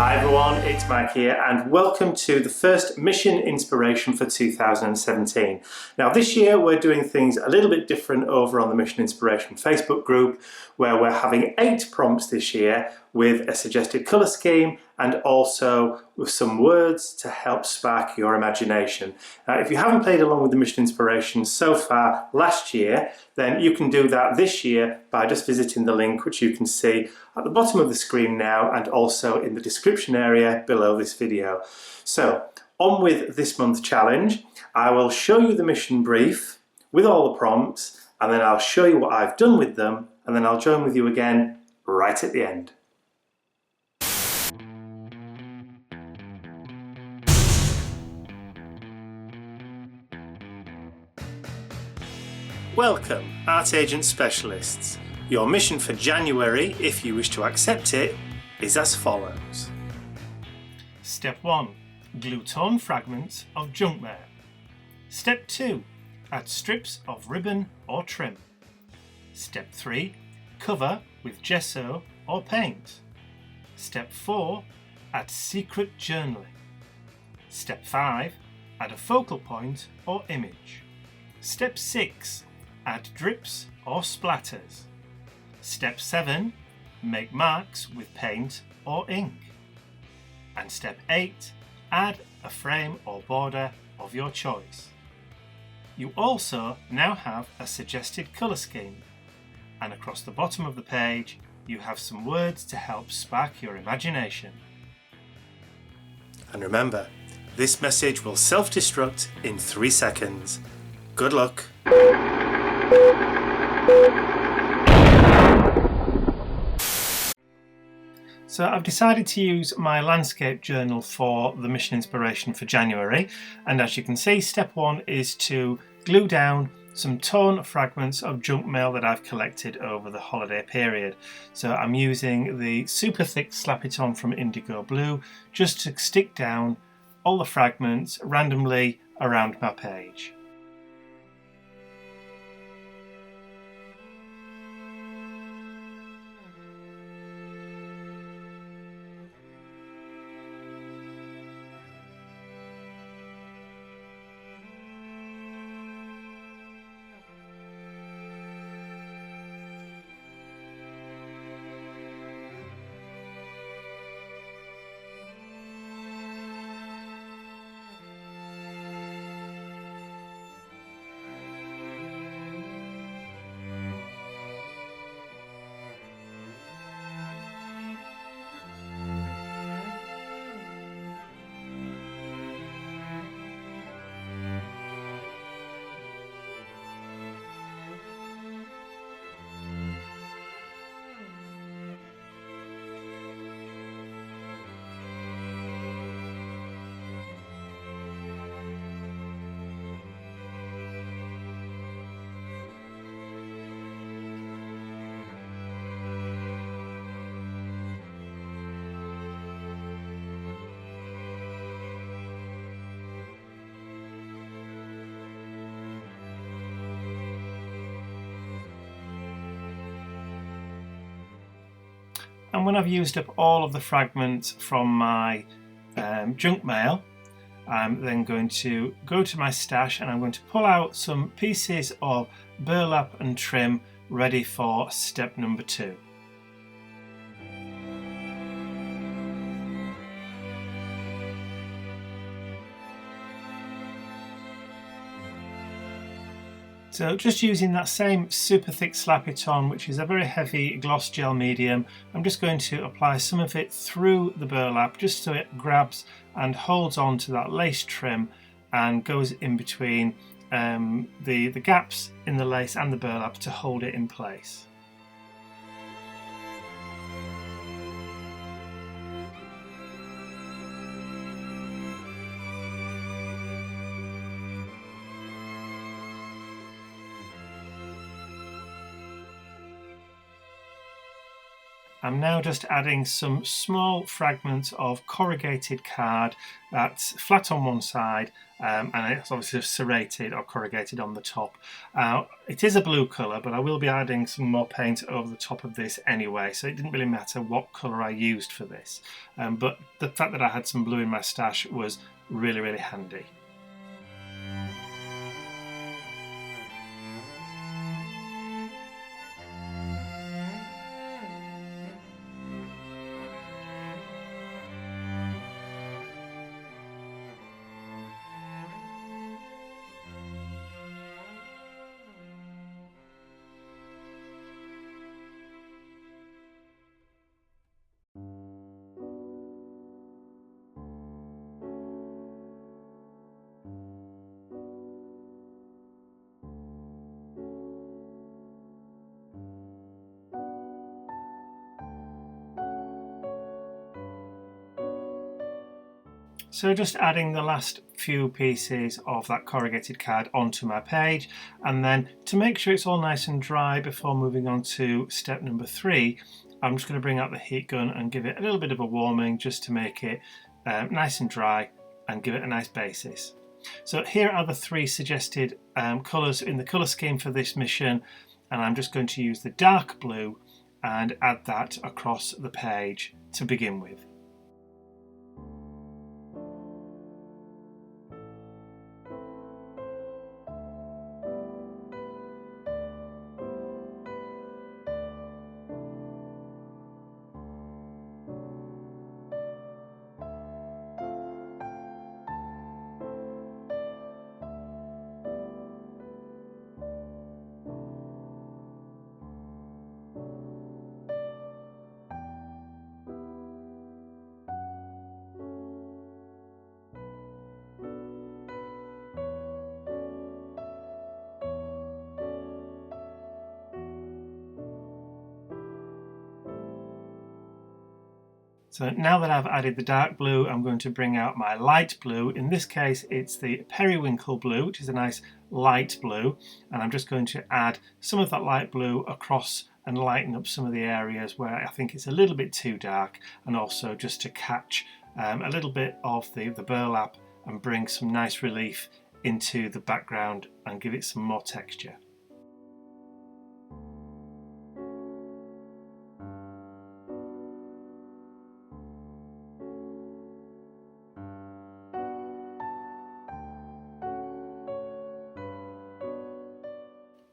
Hi everyone, it's Mike here and welcome to the first mission inspiration for 2017. Now this year we're doing things a little bit different over on the Mission Inspiration Facebook group, where we're having 8 prompts this year with a suggested colour scheme and also with some words to help spark your imagination. Now if you haven't played along with the Mission Inspiration so far last year, then you can do that this year by just visiting the link which you can see at the bottom of the screen now and also in the description area below this video. So on with this month's challenge. I will show you the mission brief with all the prompts and then I'll show you what I've done with them and then I'll join with you again right at the end. Welcome, Art Agent Specialists. Your mission for January, if you wish to accept it, is as follows. Step 1. Glue torn fragments of junk mail. Step 2. Add strips of ribbon or trim. Step 3. Cover with gesso or paint. Step 4. Add secret journaling. Step 5. Add a focal point or image. Step 6. Add drips or splatters. Step 7. Make marks with paint or ink. And step 8. Add a frame or border of your choice. You also now have a suggested colour scheme, and across the bottom of the page you have some words to help spark your imagination. And remember, this message will self-destruct in 3 seconds. Good luck! So I've decided to use my landscape journal for the mission inspiration for January, and as you can see, step 1 is to glue down some torn fragments of junk mail that I've collected over the holiday period. So I'm using the super thick Slap-It-On from Indigo Blue just to stick down all the fragments randomly around my page. And when I've used up all of the fragments from my junk mail, I'm then going to go to my stash and I'm going to pull out some pieces of burlap and trim ready for step number 2. So just using that same super thick Slap-It-On, which is a very heavy gloss gel medium, I'm just going to apply some of it through the burlap just so it grabs and holds on to that lace trim and goes in between the gaps in the lace and the burlap to hold it in place. I'm now just adding some small fragments of corrugated card that's flat on one side and it's obviously serrated or corrugated on the top. It is a blue colour, but I will be adding some more paint over the top of this anyway, so it didn't really matter what colour I used for this. But the fact that I had some blue in my stash was really, really handy. So just adding the last few pieces of that corrugated card onto my page, and then to make sure it's all nice and dry before moving on to step number 3, I'm just going to bring out the heat gun and give it a little bit of a warming just to make it nice and dry and give it a nice basis. So here are the 3 suggested colours in the colour scheme for this mission, and I'm just going to use the dark blue and add that across the page to begin with. So now that I've added the dark blue, I'm going to bring out my light blue. In this case, it's the periwinkle blue, which is a nice light blue. And I'm just going to add some of that light blue across and lighten up some of the areas where I think it's a little bit too dark, and also just to catch a little bit of the burlap and bring some nice relief into the background and give it some more texture.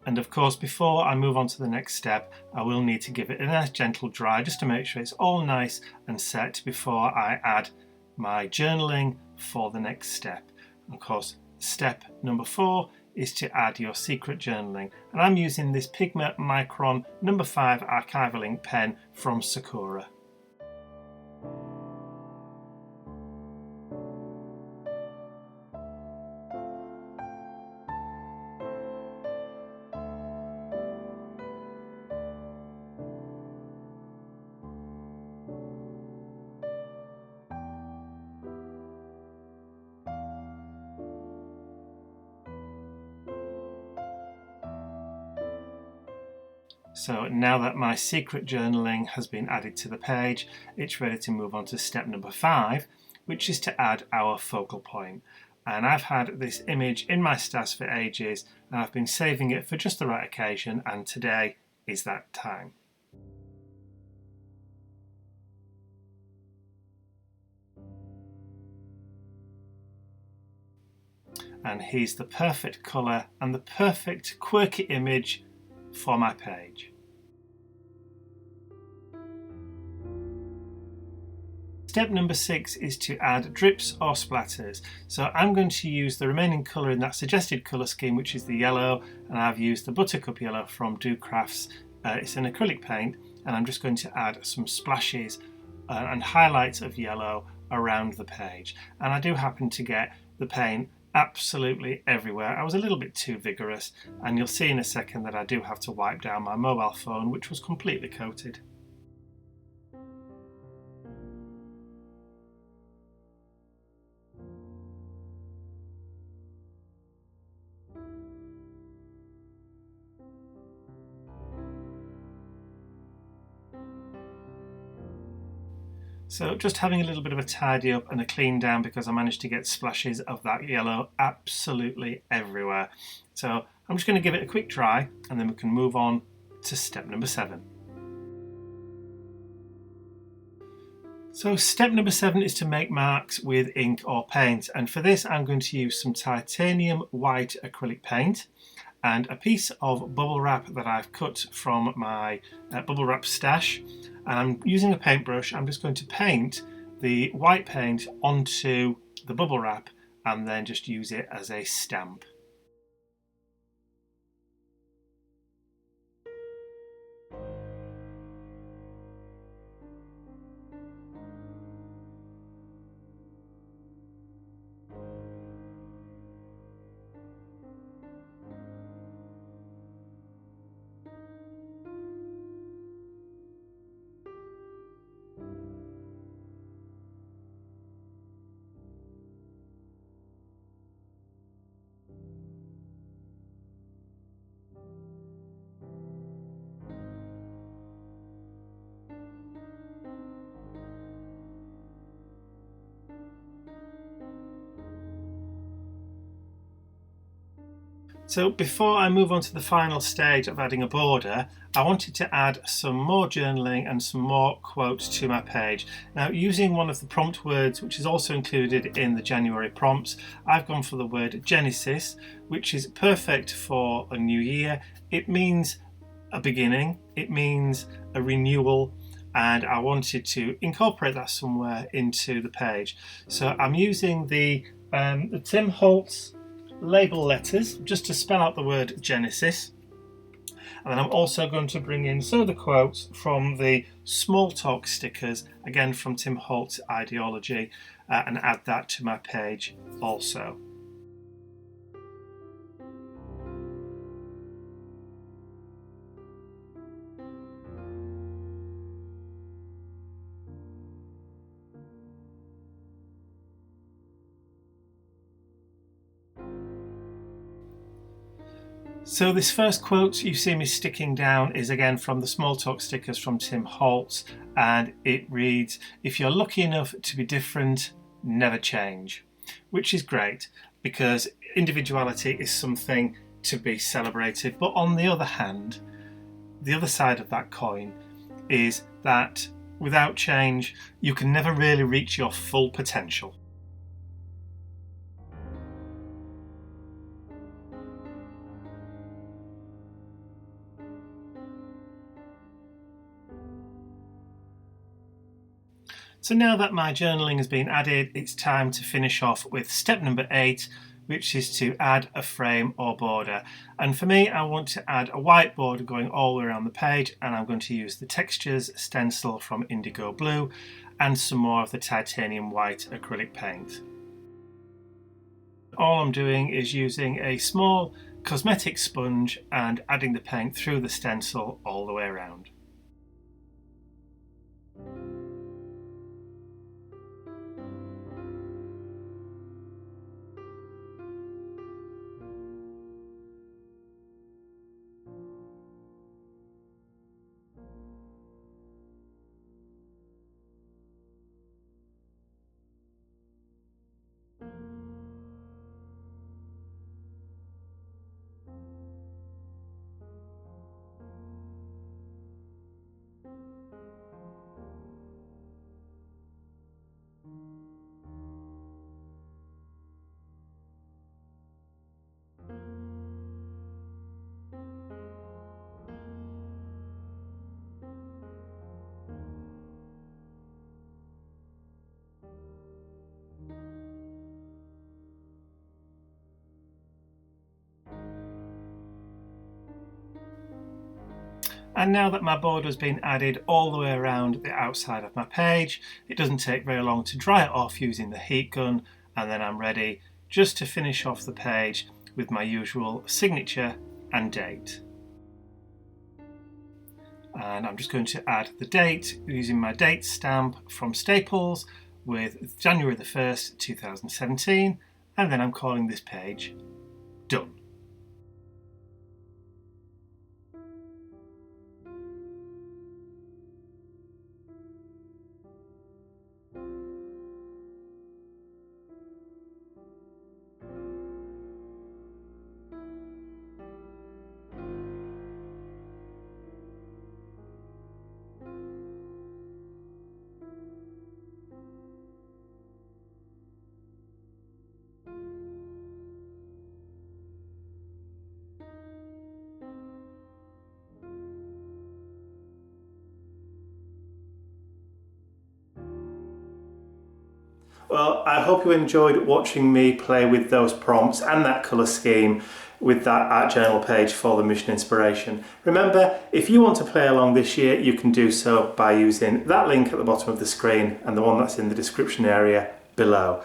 And of course, before I move on to the next step, I will need to give it a nice gentle dry just to make sure it's all nice and set before I add my journaling for the next step. And of course, step number 4 is to add your secret journaling. And I'm using this Pigma Micron number 5 archival ink pen from Sakura. So now that my secret journaling has been added to the page, it's ready to move on to step number 5, which is to add our focal point. And I've had this image in my stash for ages, and I've been saving it for just the right occasion, and today is that time. And here's the perfect colour and the perfect quirky image for my page. Step number 6 is to add drips or splatters. So I'm going to use the remaining colour in that suggested colour scheme, which is the yellow, and I've used the Buttercup Yellow from Do Crafts. It's an acrylic paint, and I'm just going to add some splashes and highlights of yellow around the page. And I do happen to get the paint absolutely everywhere. I was a little bit too vigorous, and you'll see in a second that I do have to wipe down my mobile phone, which was completely coated. So just having a little bit of a tidy up and a clean down because I managed to get splashes of that yellow absolutely everywhere. So I'm just going to give it a quick dry and then we can move on to step number 7. So step number 7 is to make marks with ink or paint, and for this I'm going to use some titanium white acrylic paint and a piece of bubble wrap that I've cut from my bubble wrap stash. And I'm using a paintbrush. I'm just going to paint the white paint onto the bubble wrap and then just use it as a stamp. So before I move on to the final stage of adding a border, I wanted to add some more journaling and some more quotes to my page. Now, using one of the prompt words, which is also included in the January prompts, I've gone for the word Genesis, which is perfect for a new year. It means a beginning, it means a renewal, and I wanted to incorporate that somewhere into the page. So I'm using the Tim Holtz label letters just to spell out the word Genesis, and then I'm also going to bring in some of the quotes from the small talk stickers, again from Tim Holtz Ideology, and add that to my page also. So this first quote you see me sticking down is again from the small talk stickers from Tim Holtz, and it reads, "If you're lucky enough to be different, never change," which is great because individuality is something to be celebrated. But on the other hand, the other side of that coin is that without change, you can never really reach your full potential. So now that my journaling has been added, it's time to finish off with step number 8, which is to add a frame or border. And for me, I want to add a whiteboard going all the way around the page, and I'm going to use the Textures stencil from Indigo Blue and some more of the titanium white acrylic paint. All I'm doing is using a small cosmetic sponge and adding the paint through the stencil all the way around. And now that my border has been added all the way around the outside of my page, it doesn't take very long to dry it off using the heat gun, and then I'm ready just to finish off the page with my usual signature and date. And I'm just going to add the date using my date stamp from Staples with January the 1st, 2017, and then I'm calling this page Done. Well, I hope you enjoyed watching me play with those prompts and that colour scheme with that art journal page for the mission inspiration. Remember, if you want to play along this year, you can do so by using that link at the bottom of the screen and the one that's in the description area below.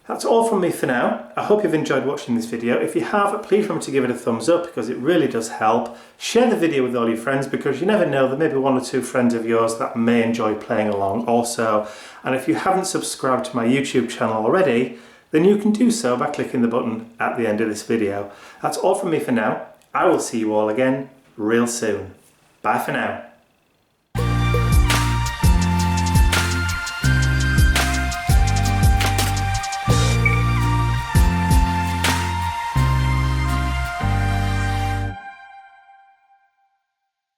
That's all from me for now. I hope you've enjoyed watching this video. If you have, please remember to give it a thumbs up because it really does help. Share the video with all your friends because you never know, there may be one or two friends of yours that may enjoy playing along also. And if you haven't subscribed to my YouTube channel already, then you can do so by clicking the button at the end of this video. That's all from me for now. I will see you all again real soon. Bye for now.